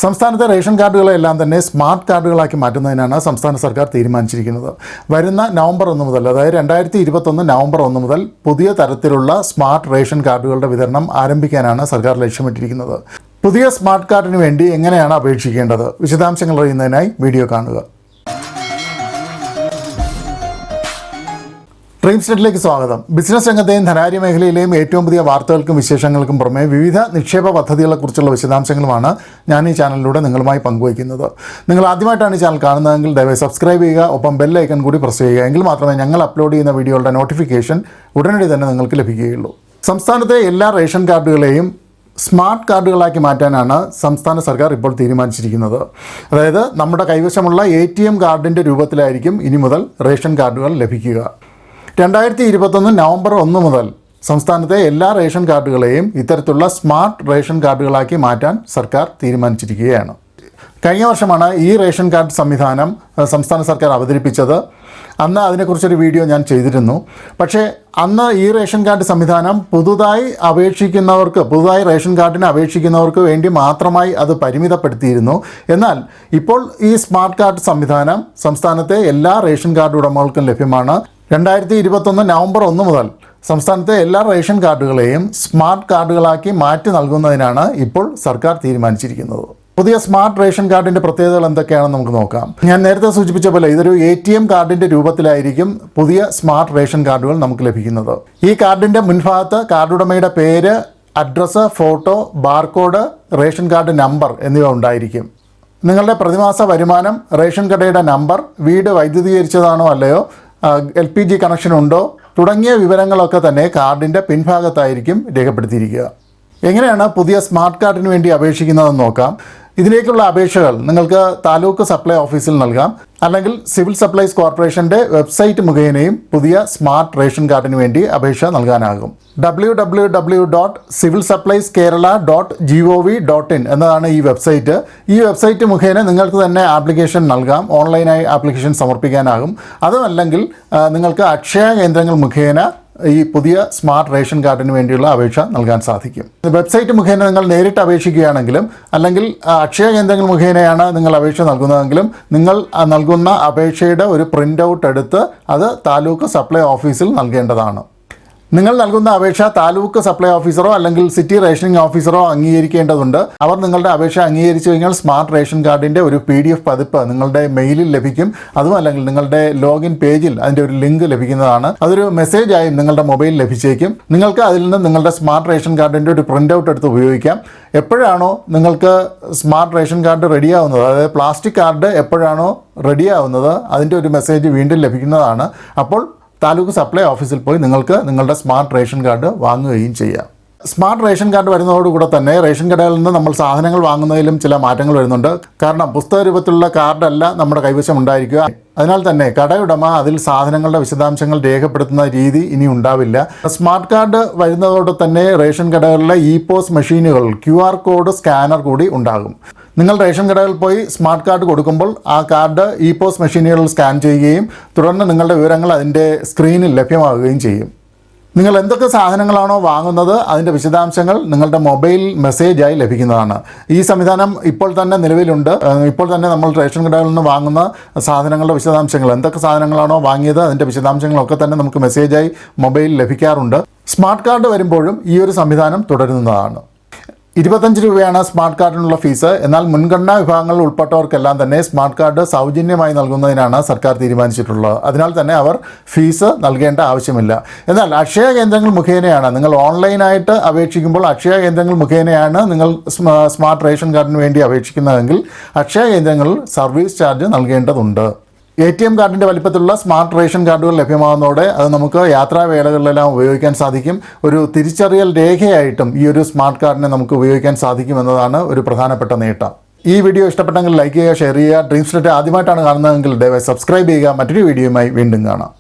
സംസ്ഥാനത്തെ റേഷൻ കാർഡുകളെല്ലാം തന്നെ സ്മാർട്ട് കാർഡുകളാക്കി മാറ്റുന്നതിനാണ് സംസ്ഥാന സർക്കാർ തീരുമാനിച്ചിരിക്കുന്നത്. വരുന്ന നവംബർ 1 മുതൽ, അതായത് 2021 നവംബർ 1 മുതൽ പുതിയ തരത്തിലുള്ള സ്മാർട്ട് റേഷൻ കാർഡുകളുടെ വിതരണം ആരംഭിക്കാനാണ് സർക്കാർ ലക്ഷ്യമിട്ടിരിക്കുന്നത്. പുതിയ സ്മാർട്ട് കാർഡിന് വേണ്ടി എങ്ങനെയാണ് അപേക്ഷിക്കേണ്ടത്? വിശദാംശങ്ങൾ അറിയുന്നതിനായി വീഡിയോ കാണുക. DreamzNetലേക്ക് സ്വാഗതം. ബിസിനസ് രംഗത്തെയും ധനാര്യ മേഖലയിലെയും ഏറ്റവും പുതിയ വാർത്തകൾക്കും വിശേഷങ്ങൾക്കും പുറമെ വിവിധ നിക്ഷേപ പദ്ധതികളെക്കുറിച്ചുള്ള വിശദാംശങ്ങളുമാണ് ഞാൻ ഈ ചാനലിലൂടെ നിങ്ങളുമായി പങ്കുവയ്ക്കുന്നത്. നിങ്ങൾ ആദ്യമായിട്ടാണ് ഈ ചാനൽ കാണുന്നതെങ്കിൽ ദയവായി സബ്സ്ക്രൈബ് ചെയ്യുക, ഒപ്പം ബെൽ ഐക്കൺ കൂടി പ്രസ് ചെയ്യുക. എങ്കിൽ മാത്രമേ ഞങ്ങൾ അപ്ലോഡ് ചെയ്യുന്ന വീഡിയോകളുടെ നോട്ടിഫിക്കേഷൻ ഉടനടി തന്നെ നിങ്ങൾക്ക് ലഭിക്കുകയുള്ളൂ. സംസ്ഥാനത്തെ എല്ലാ റേഷൻ കാർഡുകളെയും സ്മാർട്ട് കാർഡുകളാക്കി മാറ്റാനാണ് സംസ്ഥാന സർക്കാർ ഇപ്പോൾ തീരുമാനിച്ചിരിക്കുന്നത്. അതായത് നമ്മുടെ കൈവശമുള്ള ATM കാർഡിൻ്റെ രൂപത്തിലായിരിക്കും ഇനി മുതൽ റേഷൻ കാർഡുകൾ ലഭിക്കുക. 2021 നവംബർ 1 മുതൽ സംസ്ഥാനത്തെ എല്ലാ റേഷൻ കാർഡുകളെയും ഇത്തരത്തിലുള്ള സ്മാർട്ട് റേഷൻ കാർഡുകളാക്കി മാറ്റാൻ സർക്കാർ തീരുമാനിച്ചിരിക്കുകയാണ്. കഴിഞ്ഞ വർഷമാണ് ഈ റേഷൻ കാർഡ് സംവിധാനം സംസ്ഥാന സർക്കാർ അവതരിപ്പിച്ചത്. അന്ന് അതിനെക്കുറിച്ചൊരു വീഡിയോ ഞാൻ ചെയ്തിരുന്നു. പക്ഷേ അന്ന് ഈ റേഷൻ കാർഡ് സംവിധാനം പുതുതായി റേഷൻ കാർഡിന് അപേക്ഷിക്കുന്നവർക്ക് വേണ്ടി മാത്രമായി അത് പരിമിതപ്പെടുത്തിയിരുന്നു. എന്നാൽ ഇപ്പോൾ ഈ സ്മാർട്ട് കാർഡ് സംവിധാനം സംസ്ഥാനത്തെ എല്ലാ റേഷൻ കാർഡ് ഉടമകൾക്കും ലഭ്യമാണ്. 2021 നവംബർ 1 മുതൽ സംസ്ഥാനത്തെ എല്ലാ റേഷൻ കാർഡുകളെയും സ്മാർട്ട് കാർഡുകളാക്കി മാറ്റി നൽകുന്നതിനാണ് ഇപ്പോൾ സർക്കാർ തീരുമാനിച്ചിരിക്കുന്നത്. പുതിയ സ്മാർട്ട് റേഷൻ കാർഡിൻ്റെ പ്രത്യേകതകൾ എന്തൊക്കെയാണെന്ന് നമുക്ക് നോക്കാം. ഞാൻ നേരത്തെ സൂചിപ്പിച്ച പോലെ ഇതൊരു ATM കാർഡിൻ്റെ രൂപത്തിലായിരിക്കും പുതിയ സ്മാർട്ട് റേഷൻ കാർഡുകൾ നമുക്ക് ലഭിക്കുന്നത്. ഈ കാർഡിൻ്റെ മുൻഭാഗത്ത് കാർഡുടമയുടെ പേര്, address, photo, barcode, ration card number എന്നിവ ഉണ്ടായിരിക്കും. നിങ്ങളുടെ പ്രതിമാസ വരുമാനം, റേഷൻ കടയുടെ നമ്പർ, വീട് വൈദ്യുതീകരിച്ചതാണോ അല്ലയോ, LPG കണക്ഷൻ ഉണ്ടോ തുടങ്ങിയ വിവരങ്ങളൊക്കെ തന്നെ കാർഡിൻ്റെ പിൻഭാഗത്തായിരിക്കും രേഖപ്പെടുത്തിയിരിക്കുക. എങ്ങനെയാണ് പുതിയ സ്മാർട്ട് കാർഡിന് വേണ്ടി അപേക്ഷിക്കുന്നതെന്ന് നോക്കാം. ഇതിലേക്കുള്ള അപേക്ഷകൾ നിങ്ങൾക്ക് താലൂക്ക് സപ്ലൈ ഓഫീസിൽ നൽകാം, അല്ലെങ്കിൽ സിവിൽ സപ്ലൈസ് കോർപ്പറേഷൻ്റെ വെബ്സൈറ്റ് മുഖേനയും പുതിയ സ്മാർട്ട് റേഷൻ കാർഡിന് വേണ്ടി അപേക്ഷ നൽകാനാകും. www.civilsupplieskerala.gov.in എന്നതാണ് ഈ വെബ്സൈറ്റ്. ഈ വെബ്സൈറ്റ് മുഖേന നിങ്ങൾക്ക് തന്നെ ആപ്ലിക്കേഷൻ നൽകാം, ഓൺലൈനായി ആപ്ലിക്കേഷൻ സമർപ്പിക്കാനാകും. അതുമല്ലെങ്കിൽ നിങ്ങൾക്ക് അക്ഷയ കേന്ദ്രങ്ങൾ മുഖേന ഈ പുതിയ സ്മാർട്ട് റേഷൻ കാർഡിന് വേണ്ടിയുള്ള അപേക്ഷ നൽകാൻ സാധിക്കും. വെബ്സൈറ്റ് മുഖേന നിങ്ങൾ നേരിട്ട് അപേക്ഷിക്കുകയാണെങ്കിലും, അല്ലെങ്കിൽ അക്ഷയ കേന്ദ്രങ്ങൾ മുഖേനയാണ് നിങ്ങൾ അപേക്ഷ നൽകുന്നതെങ്കിലും, നിങ്ങൾ നൽകുന്ന അപേക്ഷയുടെ ഒരു പ്രിൻ്റ് ഔട്ട് എടുത്ത് അത് താലൂക്ക് സപ്ലൈ ഓഫീസിൽ നൽകേണ്ടതാണ്. നിങ്ങൾ നൽകുന്ന അപേക്ഷ താലൂക്ക് സപ്ലൈ ഓഫീസറോ അല്ലെങ്കിൽ സിറ്റി റേഷനിങ് ഓഫീസറോ അംഗീകരിക്കേണ്ടതുണ്ട്. അവർ നിങ്ങളുടെ അപേക്ഷ അംഗീകരിച്ചു കഴിഞ്ഞാൽ സ്മാർട്ട് റേഷൻ കാർഡിൻ്റെ ഒരു PDF പതിപ്പ് നിങ്ങളുടെ മെയിലിൽ ലഭിക്കും. അതുമല്ലെങ്കിൽ നിങ്ങളുടെ ലോഗിൻ പേജിൽ അതിൻ്റെ ഒരു ലിങ്ക് ലഭിക്കുന്നതാണ്. അതൊരു മെസ്സേജായും നിങ്ങളുടെ മൊബൈലിൽ ലഭിച്ചേക്കും. നിങ്ങൾക്ക് അതിൽ നിന്ന് നിങ്ങളുടെ സ്മാർട്ട് റേഷൻ കാർഡിൻ്റെ ഒരു പ്രിൻ്റ് ഔട്ട് എടുത്ത് ഉപയോഗിക്കാം. എപ്പോഴാണോ നിങ്ങൾക്ക് സ്മാർട്ട് റേഷൻ കാർഡ് റെഡിയാവുന്നത്, അതായത് പ്ലാസ്റ്റിക് കാർഡ് എപ്പോഴാണോ റെഡിയാവുന്നത്, അതിൻ്റെ ഒരു മെസ്സേജ് വീണ്ടും ലഭിക്കുന്നതാണ്. അപ്പോൾ താലൂക്ക് സപ്ലൈ ഓഫീസിൽ പോയി നിങ്ങൾക്ക് നിങ്ങളുടെ സ്മാർട്ട് റേഷൻ കാർഡ് വാങ്ങുകയും ചെയ്യാം. സ്മാർട്ട് റേഷൻ കാർഡ് വരുന്നതോടുകൂടെ തന്നെ റേഷൻ കടകളിൽ നിന്ന് നമ്മൾ സാധനങ്ങൾ വാങ്ങുന്നതിലും ചില മാറ്റങ്ങൾ വരുന്നുണ്ട്. കാരണം പുസ്തക രൂപത്തിലുള്ള കാർഡല്ല നമ്മുടെ കൈവശം ഉണ്ടായിരിക്കുക. അതിനാൽ തന്നെ കടയുടമ അതിൽ സാധനങ്ങളുടെ വിശദാംശങ്ങൾ രേഖപ്പെടുത്തുന്ന രീതി ഇനി ഉണ്ടാവില്ല. സ്മാർട്ട് കാർഡ് വരുന്നതോടെ തന്നെ റേഷൻ കടകളിലെ e-POS മെഷീനുകൾ QR കോഡ് സ്കാനർ കൂടി ഉണ്ടാകും. നിങ്ങൾ റേഷൻ കടകളിൽ പോയി സ്മാർട്ട് കാർഡ് കൊടുക്കുമ്പോൾ ആ കാർഡ് e-POS മെഷീനുകളിൽ സ്കാൻ ചെയ്യുകയും തുടർന്ന് നിങ്ങളുടെ വിവരങ്ങൾ അതിൻ്റെ സ്ക്രീനിൽ ലഭ്യമാവുകയും ചെയ്യും. നിങ്ങൾ എന്തൊക്കെ സാധനങ്ങളാണോ വാങ്ങുന്നത് അതിൻ്റെ വിശദാംശങ്ങൾ നിങ്ങളുടെ മൊബൈൽ മെസ്സേജായി ലഭിക്കുന്നതാണ്. ഈ സംവിധാനം ഇപ്പോൾ തന്നെ നിലവിലുണ്ട്. ഇപ്പോൾ തന്നെ നമ്മൾ റേഷൻ കടകളിൽ നിന്ന് വാങ്ങുന്ന സാധനങ്ങളുടെ വിശദാംശങ്ങൾ, എന്തൊക്കെ സാധനങ്ങളാണോ വാങ്ങിയത് അതിൻ്റെ വിശദാംശങ്ങളൊക്കെ തന്നെ നമുക്ക് മെസ്സേജായി മൊബൈലിൽ ലഭിക്കാറുണ്ട്. സ്മാർട്ട് കാർഡ് വരുമ്പോഴും ഈ ഒരു സംവിധാനം തുടരുന്നതാണ്. 25 രൂപയാണ് സ്മാർട്ട് കാർഡിനുള്ള ഫീസ്. എന്നാൽ മുൻഗണനാ വിഭാഗങ്ങളിൽ ഉൾപ്പെട്ടവർക്കെല്ലാം തന്നെ സ്മാർട്ട് കാർഡ് സൗജന്യമായി നൽകുന്നതിനാണ് സർക്കാർ തീരുമാനിച്ചിട്ടുള്ളത്. അതിനാൽ തന്നെ അവർ ഫീസ് നൽകേണ്ട ആവശ്യമില്ല. എന്നാൽ അക്ഷയ കേന്ദ്രങ്ങൾ മുഖേനയാണ് നിങ്ങൾ ഓൺലൈനായിട്ട് അപേക്ഷിക്കുമ്പോൾ, അക്ഷയ കേന്ദ്രങ്ങൾ മുഖേനയാണ് നിങ്ങൾ സ്മാർട്ട് റേഷൻ കാർഡിന് വേണ്ടി അപേക്ഷിക്കുന്നതെങ്കിൽ അക്ഷയ കേന്ദ്രങ്ങളിൽ സർവീസ് ചാർജ് നൽകേണ്ടതുണ്ട്. ATM കാർഡിൻ്റെ വലിപ്പത്തിലുള്ള സ്മാർട്ട് റേഷൻ കാർഡുകൾ ലഭ്യമാകുന്നതോടെ അത് നമുക്ക് യാത്രാവേളകളിലെല്ലാം ഉപയോഗിക്കാൻ സാധിക്കും. ഒരു തിരിച്ചറിയൽ രേഖയായിട്ടും ഈ ഒരു സ്മാർട്ട് കാർഡിനെ നമുക്ക് ഉപയോഗിക്കാൻ സാധിക്കുമെന്നതാണ് ഒരു പ്രധാനപ്പെട്ട നേട്ടം. ഈ വീഡിയോ ഇഷ്ടപ്പെട്ടെങ്കിൽ ലൈക്ക് ചെയ്യുക, ഷെയർ ചെയ്യുക. DreamzNet ആദ്യമായിട്ടാണ് കാണുന്നതെങ്കിൽ ദയവായി സബ്സ്ക്രൈബ് ചെയ്യുക. മറ്റൊരു വീഡിയോയുമായി വീണ്ടും കാണാം.